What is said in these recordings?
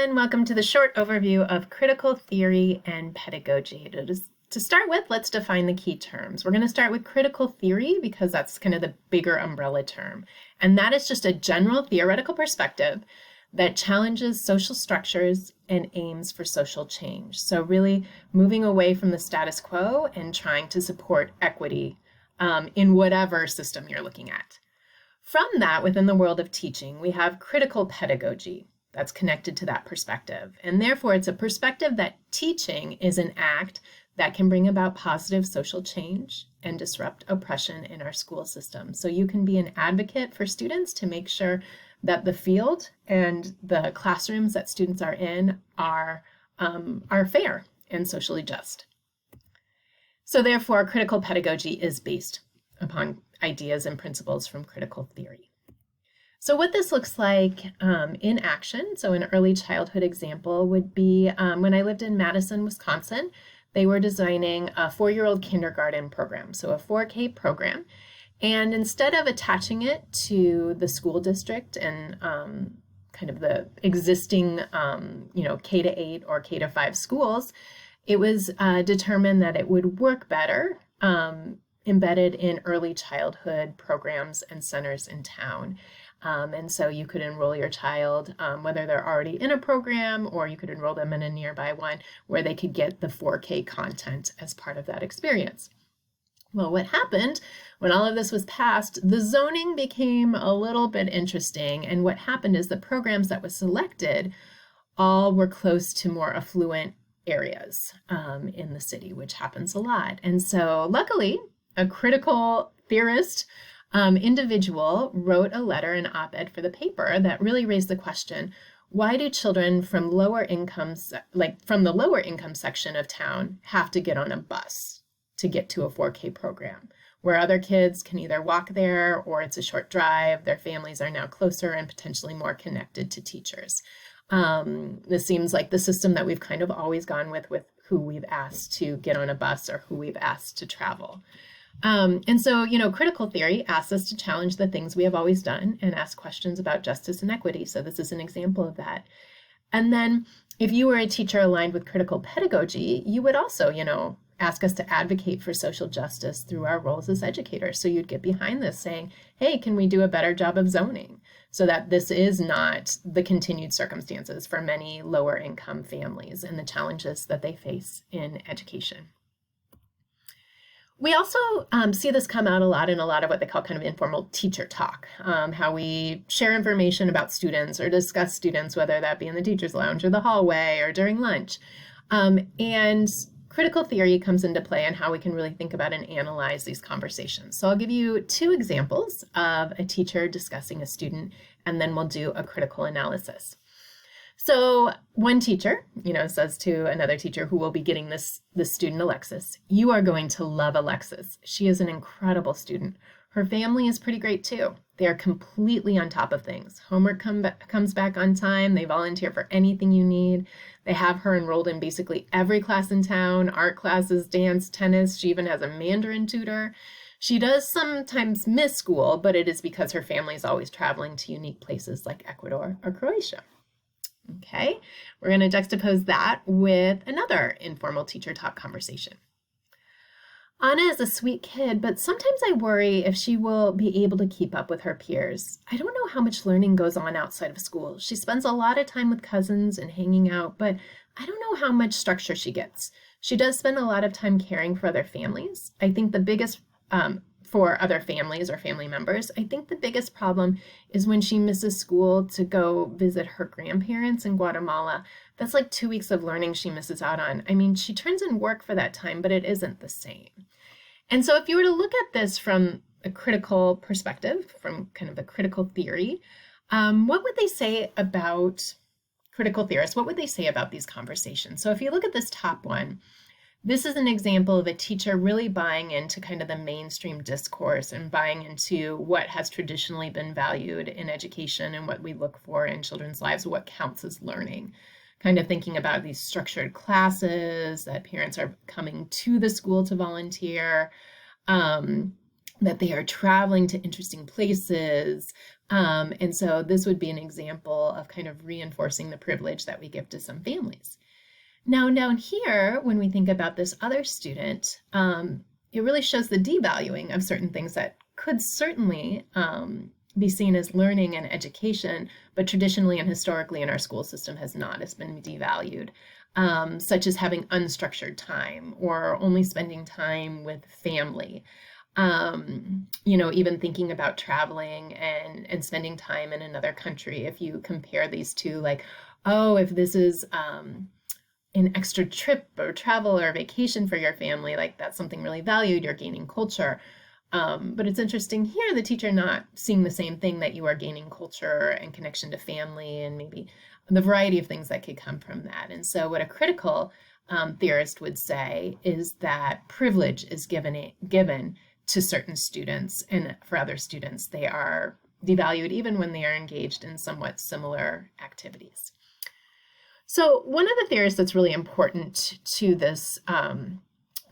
everyone. Welcome to the short overview of critical theory and pedagogy. To start with, let's define the key terms. We're going to start with critical theory because that's kind of the bigger umbrella term. And that is just a general theoretical perspective that challenges social structures and aims for social change. So really moving away from the status quo and trying to support equity in whatever system you're looking at. From that, within the world of teaching, we have critical pedagogy that's connected to that perspective. And therefore, it's a perspective that teaching is an act that can bring about positive social change and disrupt oppression in our school system. So you can be an advocate for students to make sure that the field and the classrooms that students are in are fair and socially just. So therefore, critical pedagogy is based upon ideas and principles from critical theory. So what this looks like in action, so an early childhood example would be when I lived in Madison, Wisconsin, they were designing a 4-year-old kindergarten program, so a 4K program. And instead of attaching it to the school district and kind of the existing, K-8 or K-5 schools, it was determined that it would work better embedded in early childhood programs and centers in town. And so you could enroll your child, whether they're already in a program or you could enroll them in a nearby one where they could get the 4K content as part of that experience. Well, what happened when all of this was passed, the zoning became a little bit interesting. And what happened is the programs that were selected all were close to more affluent areas in the city, which happens a lot. And so luckily, a critical theorist individual wrote a letter, an op-ed for the paper that really raised the question, why do children from lower incomes, from the lower income section of town, have to get on a bus to get to a 4K program, where other kids can either walk there or it's a short drive, their families are now closer and potentially more connected to teachers. This seems like the system that we've kind of always gone with who we've asked to get on a bus or who we've asked to travel. And so, critical theory asks us to challenge the things we have always done and ask questions about justice and equity. So this is an example of that. And then if you were a teacher aligned with critical pedagogy, you would also, ask us to advocate for social justice through our roles as educators. So you'd get behind this saying, hey, can we do a better job of zoning so that this is not the continued circumstances for many lower income families and the challenges that they face in education. We also see this come out a lot in a lot of what they call kind of informal teacher talk, how we share information about students or discuss students, whether that be in the teacher's lounge or the hallway or during lunch. And critical theory comes into play and how we can really think about and analyze these conversations. So I'll give you 2 examples of a teacher discussing a student, and then we'll do a critical analysis. So one teacher, says to another teacher who will be getting this student, Alexis, you are going to love Alexis. She is an incredible student. Her family is pretty great too. They are completely on top of things. Homework comes back on time. They volunteer for anything you need. They have her enrolled in basically every class in town, art classes, dance, tennis. She even has a Mandarin tutor. She does sometimes miss school, but it is because her family is always traveling to unique places like Ecuador or Croatia. Okay, we're going to juxtapose that with another informal teacher talk conversation. Anna is a sweet kid, but sometimes I worry if she will be able to keep up with her peers. I don't know how much learning goes on outside of school. She spends a lot of time with cousins and hanging out, but I don't know how much structure she gets. She does spend a lot of time caring for other families. I think the biggest for other families or family members, I think the biggest problem is when she misses school to go visit her grandparents in Guatemala. That's like 2 weeks of learning she misses out on. I mean, she turns in work for that time, but it isn't the same. And so if you were to look at this from a critical perspective, from kind of a critical theory, what would they say about critical theorists? What would they say about these conversations? So if you look at this top one, this is an example of a teacher really buying into kind of the mainstream discourse and buying into what has traditionally been valued in education and what we look for in children's lives, what counts as learning. Kind of thinking about these structured classes, that parents are coming to the school to volunteer, that they are traveling to interesting places. And so this would be an example of kind of reinforcing the privilege that we give to some families. Now, down here, when we think about this other student, it really shows the devaluing of certain things that could certainly be seen as learning and education, but traditionally and historically in our school system has not. It's been devalued, such as having unstructured time or only spending time with family. Even thinking about traveling and spending time in another country. If you compare these two, like, oh, if this is an extra trip or travel or vacation for your family, like that's something really valued, you're gaining culture. But it's interesting here, the teacher not seeing the same thing, that you are gaining culture and connection to family and maybe the variety of things that could come from that. And so what a critical theorist would say is that privilege is given to certain students, and for other students, they are devalued even when they are engaged in somewhat similar activities. So one of the theorists that's really important to this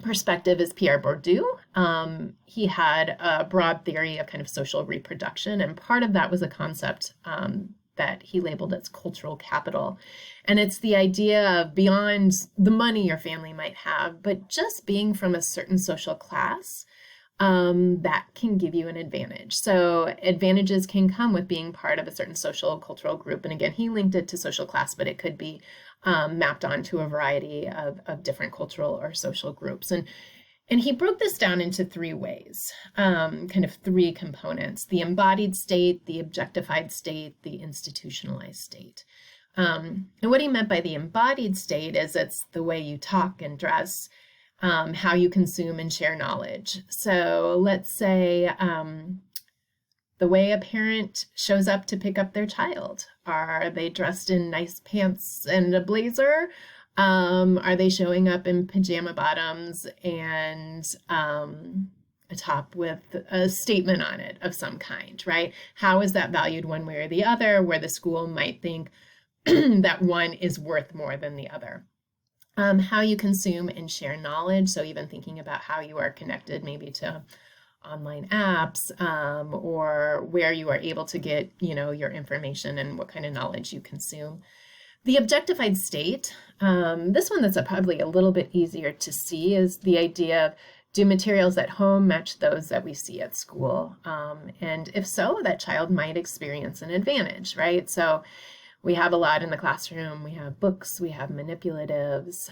perspective is Pierre Bourdieu. He had a broad theory of kind of social reproduction, and part of that was a concept that he labeled as cultural capital. And it's the idea of beyond the money your family might have, but just being from a certain social class that can give you an advantage. So advantages can come with being part of a certain social cultural group. And again, he linked it to social class, but it could be mapped onto a variety of different cultural or social groups. And he broke this down into three ways, kind of three components: the embodied state, the objectified state, the institutionalized state. And what he meant by the embodied state is it's the way you talk and dress, how you consume and share knowledge. So let's say the way a parent shows up to pick up their child. Are they dressed in nice pants and a blazer? Are they showing up in pajama bottoms and a top with a statement on it of some kind, right? How is that valued one way or the other, where the school might think that one is worth more than the other? How you consume and share knowledge. So even thinking about how you are connected maybe to online apps, or where you are able to get, your information and what kind of knowledge you consume. The objectified state, this one that's probably a little bit easier to see, is the idea of, do materials at home match those that we see at school? And if so, that child might experience an advantage, right? So we have a lot in the classroom. We have books, we have manipulatives,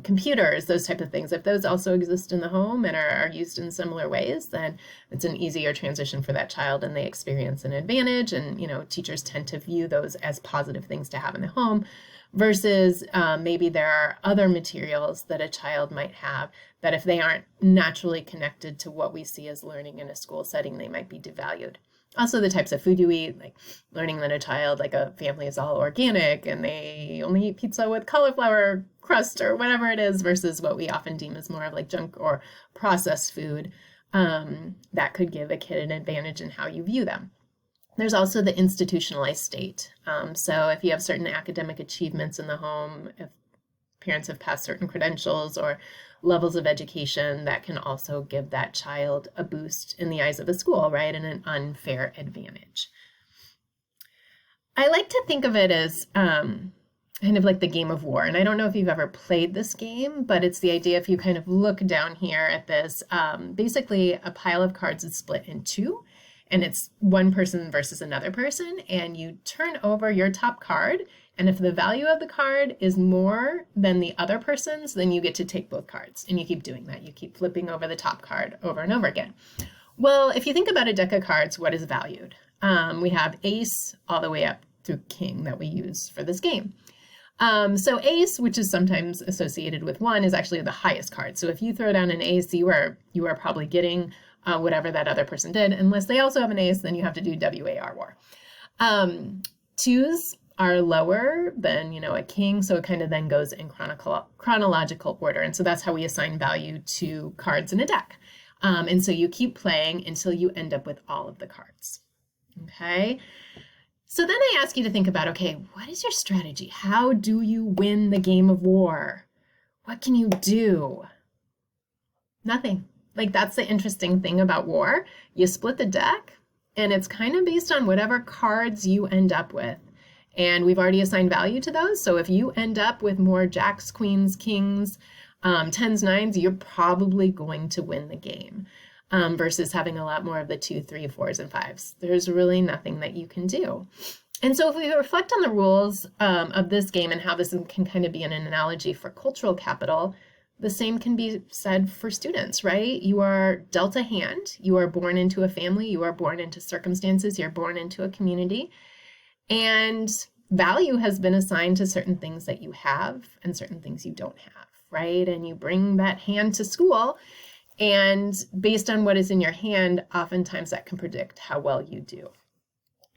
computers, those type of things. If those also exist in the home and are used in similar ways, then it's an easier transition for that child and they experience an advantage. And, teachers tend to view those as positive things to have in the home versus maybe there are other materials that a child might have that if they aren't naturally connected to what we see as learning in a school setting, they might be devalued. Also, the types of food you eat, like learning that a child, like a family, is all organic and they only eat pizza with cauliflower crust or whatever it is, versus what we often deem as more of like junk or processed food, that could give a kid an advantage in how you view them. There's also the institutionalized state. So if you have certain academic achievements in the home, if parents have passed certain credentials or levels of education, that can also give that child a boost in the eyes of the school, right? And an unfair advantage. I like to think of it as kind of like the game of war. And I don't know if you've ever played this game, but it's the idea, if you kind of look down here at this, basically a pile of cards is split in two, and it's one person versus another person, and you turn over your top card. And if the value of the card is more than the other person's, then you get to take both cards. And you keep doing that. You keep flipping over the top card over and over again. Well, if you think about a deck of cards, what is valued? We have ace all the way up through king that we use for this game. So ace, which is sometimes associated with one, is actually the highest card. So if you throw down an ace, you are probably getting whatever that other person did. Unless they also have an ace, then you have to do WAR war. Twos are lower than, a king, so it kind of then goes in chronological order. And so that's how we assign value to cards in a deck. And so you keep playing until you end up with all of the cards. Okay? So then I ask you to think about, okay, what is your strategy? How do you win the game of war? What can you do? Nothing. Like, that's the interesting thing about war. You split the deck, and it's kind of based on whatever cards you end up with. And we've already assigned value to those. So if you end up with more jacks, queens, kings, tens, nines, you're probably going to win the game, versus having a lot more of the 2, 3, 4s, and 5s. There's really nothing that you can do. And so if we reflect on the rules of this game and how this can kind of be an analogy for cultural capital, the same can be said for students, right? You are dealt a hand. You are born into a family. You are born into circumstances. You're born into a community. And value has been assigned to certain things that you have and certain things you don't have, right? And you bring that hand to school, and based on what is in your hand, oftentimes that can predict how well you do.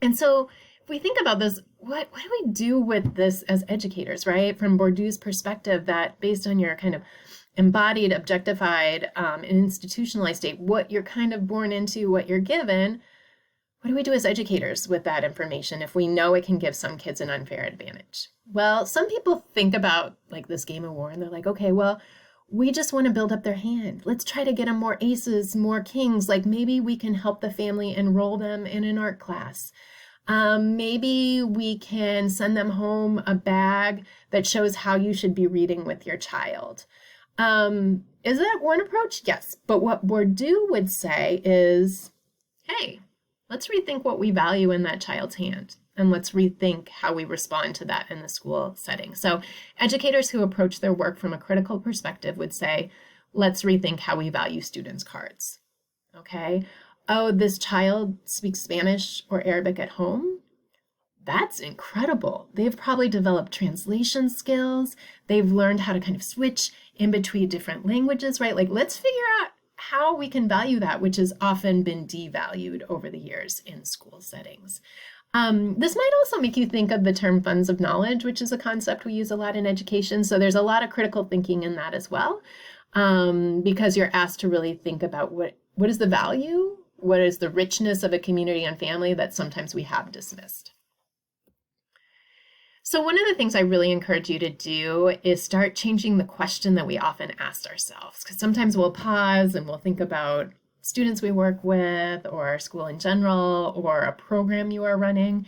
And so if we think about this, what do we do with this as educators, right? From Bourdieu's perspective, that based on your kind of embodied, objectified, and institutionalized state, what you're kind of born into, what you're given, what do we do as educators with that information if we know it can give some kids an unfair advantage? Well, some people think about like this game of war and they're like, okay, well, we just want to build up their hand. Let's try to get them more aces, more kings. Like maybe we can help the family enroll them in an art class. Maybe we can send them home a bag that shows how you should be reading with your child. Is that one approach? Yes. But what Bourdieu would say is, hey, let's rethink what we value in that child's hand, and let's rethink how we respond to that in the school setting. So educators who approach their work from a critical perspective would say, let's rethink how we value students' cards. Okay. Oh, this child speaks Spanish or Arabic at home. That's incredible. They've probably developed translation skills. They've learned how to kind of switch in between different languages, right? Like, let's figure out how we can value that, which has often been devalued over the years in school settings. This might also make you think of the term funds of knowledge, which is a concept we use a lot in education. So there's a lot of critical thinking in that as well, because you're asked to really think about what is the value, what is the richness of a community and family that sometimes we have dismissed. So one of the things I really encourage you to do is start changing the question that we often ask ourselves, because sometimes we'll pause and we'll think about students we work with or school in general or a program you are running.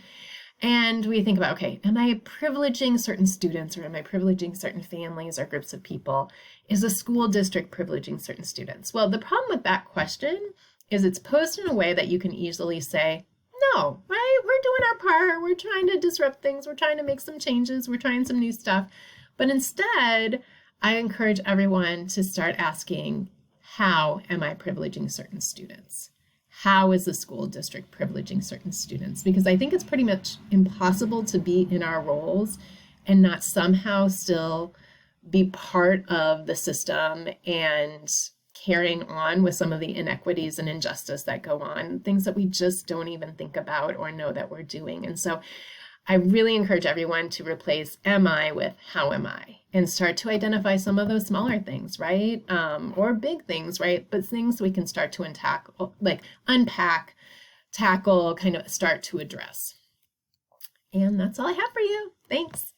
And we think about, okay, am I privileging certain students or am I privileging certain families or groups of people? Is a school district privileging certain students? Well, the problem with that question is it's posed in a way that you can easily say, no, right? We're doing our part. We're trying to disrupt things. We're trying to make some changes. We're trying some new stuff. But instead, I encourage everyone to start asking, how am I privileging certain students? How is the school district privileging certain students? Because I think it's pretty much impossible to be in our roles and not somehow still be part of the system and carrying on with some of the inequities and injustice that go on, things that we just don't even think about or know that we're doing. And so I really encourage everyone to replace am I with how am I, and start to identify some of those smaller things, right? Or big things, right? But things we can start to unpack, tackle, kind of start to address. And that's all I have for you. Thanks.